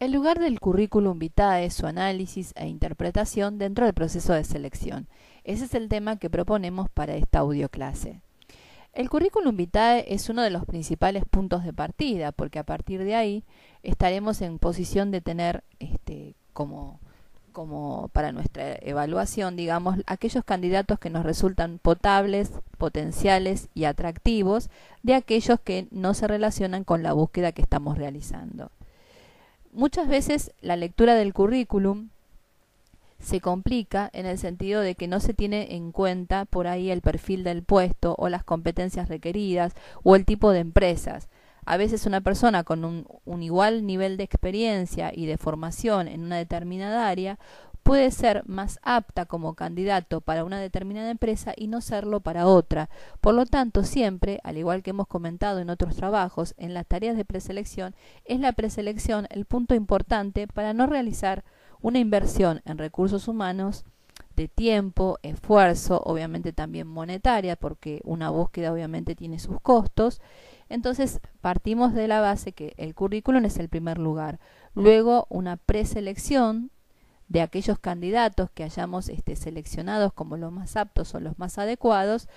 El lugar del currículum vitae es su análisis e interpretación dentro del proceso de selección. Ese es el tema que proponemos para esta audioclase. El currículum vitae es uno de los principales puntos de partida, porque a partir de ahí estaremos en posición de tener como para nuestra evaluación, digamos, aquellos candidatos que nos resultan potables, potenciales y atractivos de aquellos que no se relacionan con la búsqueda que estamos realizando. Muchas veces la lectura del currículum se complica en el sentido de que no se tiene en cuenta por ahí el perfil del puesto o las competencias requeridas o el tipo de empresas. A veces una persona con un igual nivel de experiencia y de formación en una determinada área puede ser más apta como candidato para una determinada empresa y no serlo para otra. Por lo tanto, siempre, al igual que hemos comentado en otros trabajos, en las tareas de preselección, es la preselección el punto importante para no realizar una inversión en recursos humanos de tiempo, esfuerzo, obviamente también monetaria, porque una búsqueda obviamente tiene sus costos. Entonces partimos de la base que el currículum es el primer lugar. Luego una preselección de aquellos candidatos que hayamos seleccionados como los más aptos o los más adecuados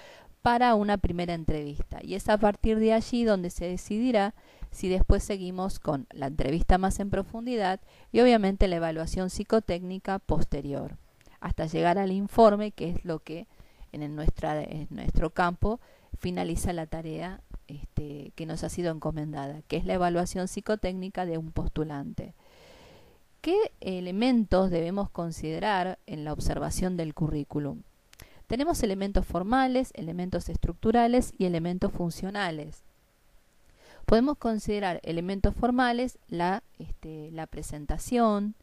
para una primera entrevista. Y es a partir de allí donde se decidirá si después seguimos con la entrevista más en profundidad y obviamente la evaluación psicotécnica posterior, hasta llegar al informe, que es lo que en nuestro campo finaliza la tarea que nos ha sido encomendada, que es la evaluación psicotécnica de un postulante. ¿Qué elementos debemos considerar en la observación del currículum? Tenemos elementos formales, elementos estructurales y elementos funcionales. Podemos considerar elementos formales la presentación,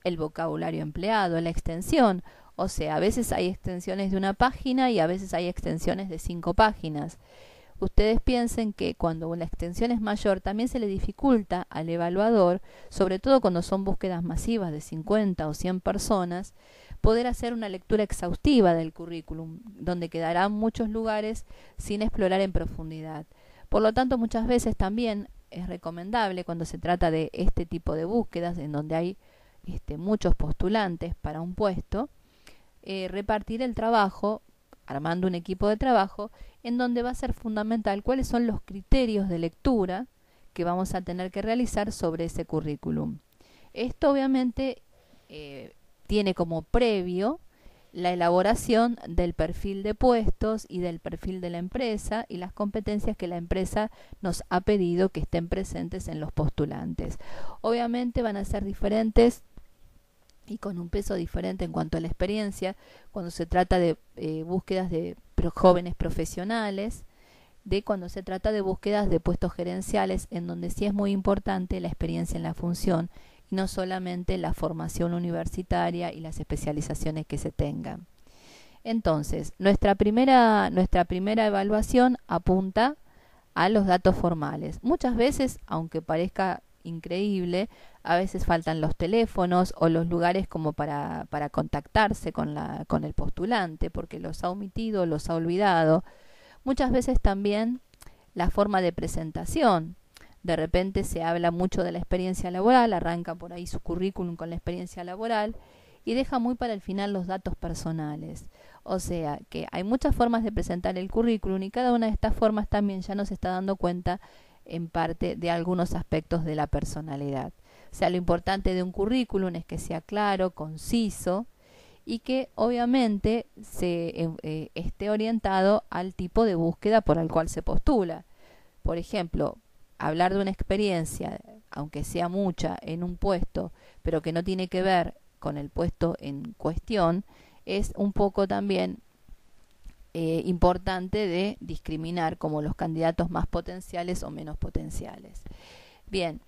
el vocabulario empleado, la extensión. O sea, a veces hay extensiones de una página y a veces hay extensiones de 5 páginas. Ustedes piensen que cuando la extensión es mayor también se le dificulta al evaluador, sobre todo cuando son búsquedas masivas de 50 o 100 personas, poder hacer una lectura exhaustiva del currículum, donde quedarán muchos lugares sin explorar en profundidad. Por lo tanto, muchas veces también es recomendable cuando se trata de este tipo de búsquedas, en donde hay muchos postulantes para un puesto, repartir el trabajo, armando un equipo de trabajo, en donde va a ser fundamental cuáles son los criterios de lectura que vamos a tener que realizar sobre ese currículum. Esto obviamente tiene como previo la elaboración del perfil de puestos y del perfil de la empresa y las competencias que la empresa nos ha pedido que estén presentes en los postulantes. Obviamente van a ser diferentes y con un peso diferente en cuanto a la experiencia cuando se trata de búsquedas de jóvenes profesionales, de cuando se trata de búsquedas de puestos gerenciales, en donde sí es muy importante la experiencia en la función y no solamente la formación universitaria y las especializaciones que se tengan. Entonces, nuestra primera evaluación apunta a los datos formales. Muchas veces, aunque parezca increíble, a veces faltan los teléfonos o los lugares como para contactarse con el postulante, porque los ha omitido, los ha olvidado. Muchas veces también la forma de presentación. De repente se habla mucho de la experiencia laboral, arranca por ahí su currículum con la experiencia laboral y deja muy para el final los datos personales. O sea que hay muchas formas de presentar el currículum y cada una de estas formas también ya nos está dando cuenta en parte de algunos aspectos de la personalidad. O sea, lo importante de un currículum es que sea claro, conciso y que obviamente esté orientado al tipo de búsqueda por el cual se postula. Por ejemplo, hablar de una experiencia, aunque sea mucha, en un puesto, pero que no tiene que ver con el puesto en cuestión, es un poco también importante de discriminar como los candidatos más potenciales o menos potenciales. Bien,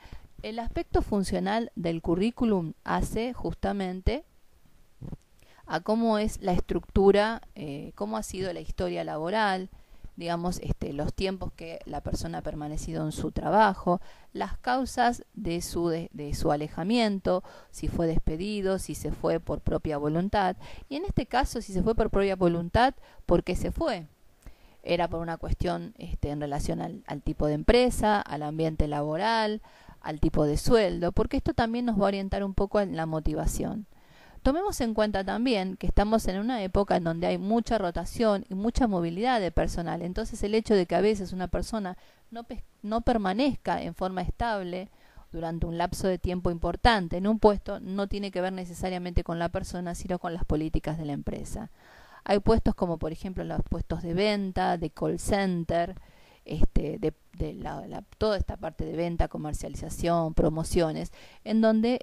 el aspecto funcional del currículum hace justamente a cómo es la estructura, cómo ha sido la historia laboral, digamos, los tiempos que la persona ha permanecido en su trabajo, las causas de su alejamiento, si fue despedido, si se fue por propia voluntad, y en este caso, si se fue por propia voluntad, ¿por qué se fue? Era por una cuestión en relación al tipo de empresa, al ambiente laboral, al tipo de sueldo, porque esto también nos va a orientar un poco en la motivación. Tomemos en cuenta también que estamos en una época en donde hay mucha rotación y mucha movilidad de personal. Entonces el hecho de que a veces una persona no permanezca en forma estable durante un lapso de tiempo importante en un puesto no tiene que ver necesariamente con la persona, sino con las políticas de la empresa. Hay puestos como por ejemplo los puestos de venta, de call center, toda esta parte de venta, comercialización, promociones, en donde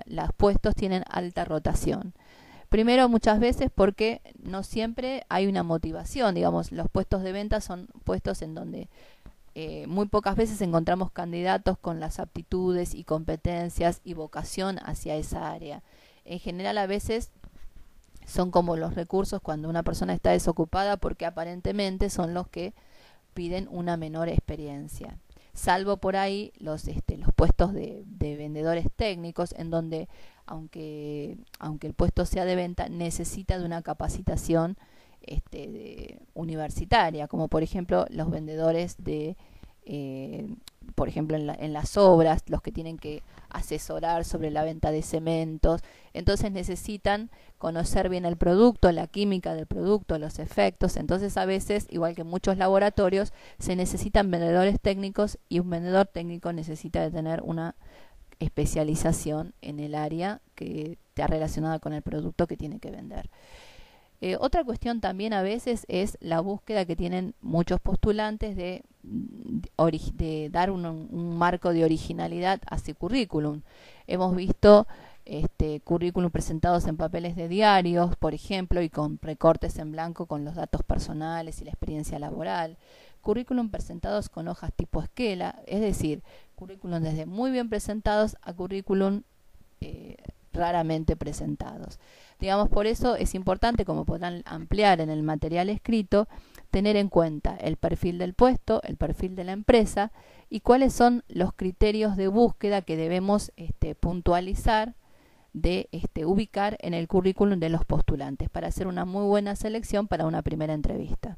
los puestos tienen alta rotación. Primero, muchas veces porque no siempre hay una motivación. Digamos, los puestos de venta son puestos en donde muy pocas veces encontramos candidatos con las aptitudes y competencias y vocación hacia esa área. En general, a veces son como los recursos cuando una persona está desocupada, porque aparentemente son los que piden una menor experiencia. Salvo por ahí los puestos de vendedores técnicos, en donde aunque el puesto sea de venta, necesita de una capacitación universitaria, como por ejemplo los vendedores por ejemplo en las obras, los que tienen que asesorar sobre la venta de cementos. Entonces necesitan conocer bien el producto, la química del producto, los efectos. Entonces a veces, igual que en muchos laboratorios, se necesitan vendedores técnicos, y un vendedor técnico necesita de tener una especialización en el área que está relacionada con el producto que tiene que vender. Otra cuestión también a veces es la búsqueda que tienen muchos postulantes de dar un marco de originalidad a su currículum. Hemos visto currículum presentados en papeles de diarios, por ejemplo, y con recortes en blanco con los datos personales y la experiencia laboral. Currículum presentados con hojas tipo esquela, es decir, currículum desde muy bien presentados a currículum raramente presentados. Digamos, por eso es importante, como podrán ampliar en el material escrito, tener en cuenta el perfil del puesto, el perfil de la empresa y cuáles son los criterios de búsqueda que debemos puntualizar, ubicar en el currículum de los postulantes para hacer una muy buena selección para una primera entrevista.